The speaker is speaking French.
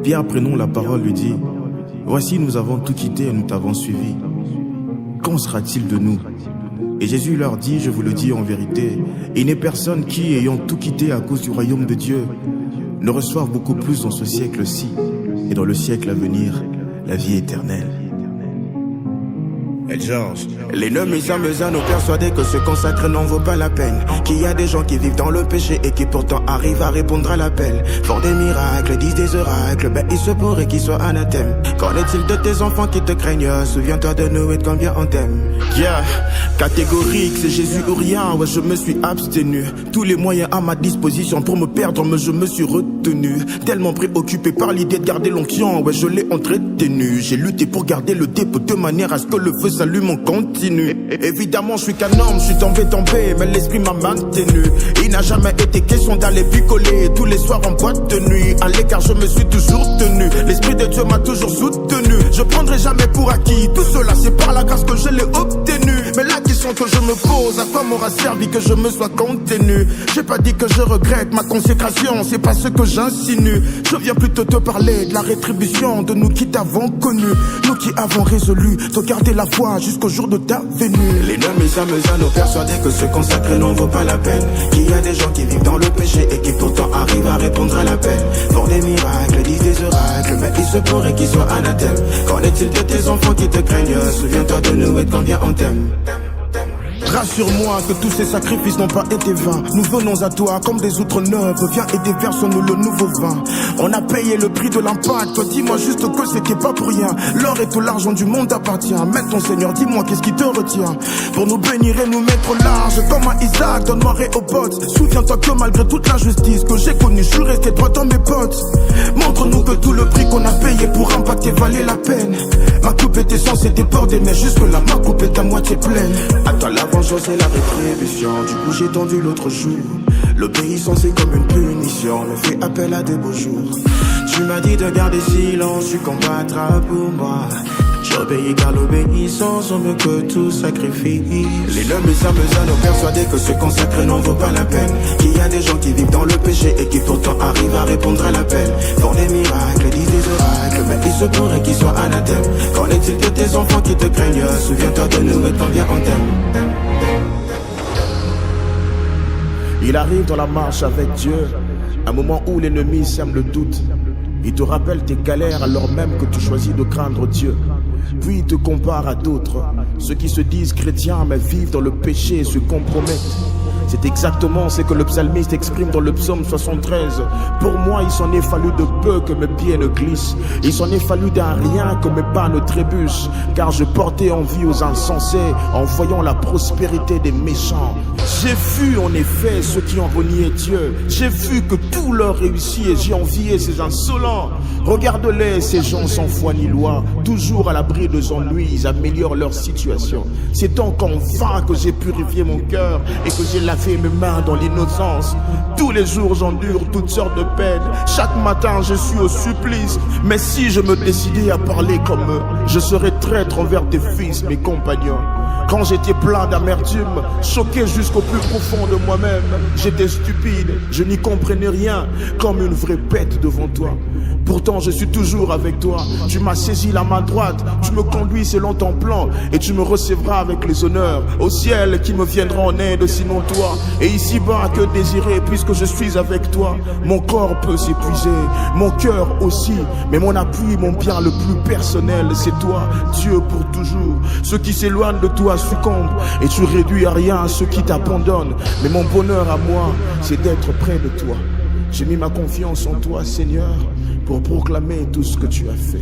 Pierre, prenant la parole, lui dit: voici, nous avons tout quitté et nous t'avons suivi. Qu'en sera-t-il de nous? Et Jésus leur dit: je vous le dis en vérité, il n'est personne qui, ayant tout quitté à cause du royaume de Dieu, ne reçoive beaucoup plus dans ce siècle-ci et dans le siècle à venir la vie éternelle. El George. L'ennemi s'amuse à nous persuader que se consacrer n'en vaut pas la peine, qu'il y a des gens qui vivent dans le péché et qui pourtant arrivent à répondre à l'appel, font des miracles, disent des oracles, ben il se pourrait qu'ils soient anathèmes. Qu'en est-il de tes enfants qui te craignent? Souviens-toi de nous et de combien on t'aime. Yeah, catégorique, c'est Jésus ou rien, ouais je me suis abstenu. Tous les moyens à ma disposition pour me perdre, mais je me suis retenu. Tellement préoccupé par l'idée de garder l'onction, ouais je l'ai entretenu. J'ai lutté pour garder le dépôt de manière à ce que le feu s'allume en continu. Évidemment je suis qu'un homme, je suis tombé, mais l'esprit m'a maintenu. Il n'a jamais été question d'aller picoler tous les soirs en boîte de nuit. À l'écart je me suis toujours tenu, l'esprit de Dieu m'a toujours soutenu. Je prendrai jamais pour acquis tout cela, c'est par la grâce que je l'ai obtenu. Mais la question que je me pose, à quoi m'aura servi que je me sois contenu? J'ai pas dit que je regrette ma consécration, c'est pas ce que j'insinue. Je viens plutôt te parler de la rétribution de nous qui t'avons connu, nous qui avons résolu de garder la foi jusqu'au jour de ta venue. L'ennemi s'amuse à nous persuader que se consacrer n'en vaut pas la peine, qu'il y a des gens qui vivent dans le péché et qui pourtant arrivent à répondre à l'appel, font des miracles, disent des oracles, mais il se pourrait qu'ils soient anathèmes. Qu'en est-il de tes enfants qui te craignent? Souviens-toi de nous et de combien on t'aime. Rassure-moi que tous ces sacrifices n'ont pas été vains. Nous venons à toi comme des outres neuves. Viens et déverse-nous le nouveau vin. On a payé le prix de l'impact. Toi dis-moi juste que c'était pas pour rien. L'or et tout l'argent du monde appartient. Mais ton Seigneur, dis-moi qu'est-ce qui te retient pour nous bénir et nous mettre au large comme un Isaac dans noir et aux potes. Souviens-toi que malgré toute l'injustice que j'ai connue, je suis resté droit dans mes potes. Montre-nous que tout le prix qu'on a payé pour impacter valait la peine. Ma coupe était censée déborder, mais jusque là ma coupe est à moitié pleine. À toi la vengeance et la rétribution. Du coup j'ai tendu l'autre jour. L'obéissance est comme une punition, me fait appel à des beaux jours. Tu m'as dit de garder silence, tu combattras pour moi. J'obéis car l'obéissance on veut que tout sacrifie. L'ennemi s'amuse à nous persuader que se consacrer n'en vaut pas la peine, qu'il y a des gens qui vivent dans le péché et qui pourtant arrivent à répondre à l'appel, font des miracles, disent des oracles, mais il se pourrait qu'ils soient anathèmes. Qu'en est-il de tes enfants qui te craignent? Souviens-toi de nous et combien on t'aime. Il arrive dans la marche avec Dieu un moment où l'ennemi sème le doute. Il te rappelle tes galères alors même que tu choisis de craindre Dieu. Puis il te compare à d'autres, ceux qui se disent chrétiens mais vivent dans le péché et se compromettent. C'est exactement ce que le psalmiste exprime dans le psaume 73. Pour moi, il s'en est fallu de peu que mes pieds ne glissent. Il s'en est fallu d'un rien que mes pas ne trébuchent. Car je portais envie aux insensés en voyant la prospérité des méchants. J'ai vu en effet ceux qui ont renié Dieu. J'ai vu que tout leur réussit et j'ai envié ces insolents. Regarde-les, ces gens sans foi ni loi, toujours à l'abri de ennuis, ils améliorent leur situation. C'est donc en vain que j'ai purifié mon cœur et que j'ai lavé mes mains dans l'innocence. Tous les jours j'endure toutes sortes de peines. Chaque matin je suis au supplice. Mais si je me décidais à parler comme eux, je serais traître envers tes fils, mes compagnons. Quand j'étais plein d'amertume, choqué jusqu'au plus profond de moi-même, j'étais stupide, je n'y comprenais rien, comme une vraie bête devant toi. Pourtant je suis toujours avec toi. Tu m'as saisi la main droite, tu me conduis selon ton plan, et tu me recevras avec les honneurs au ciel qui me viendra en aide sinon toi. Et ici-bas que désirer puisque je suis avec toi. Mon corps peut s'épuiser, mon cœur aussi, mais mon appui, mon bien le plus personnel, c'est toi, Dieu pour toujours. Ceux qui s'éloignent de toi succombent, et tu réduis à rien ceux qui t'abandonnent. Mais mon bonheur à moi, c'est d'être près de toi. J'ai mis ma confiance en toi, Seigneur, pour proclamer tout ce que tu as fait.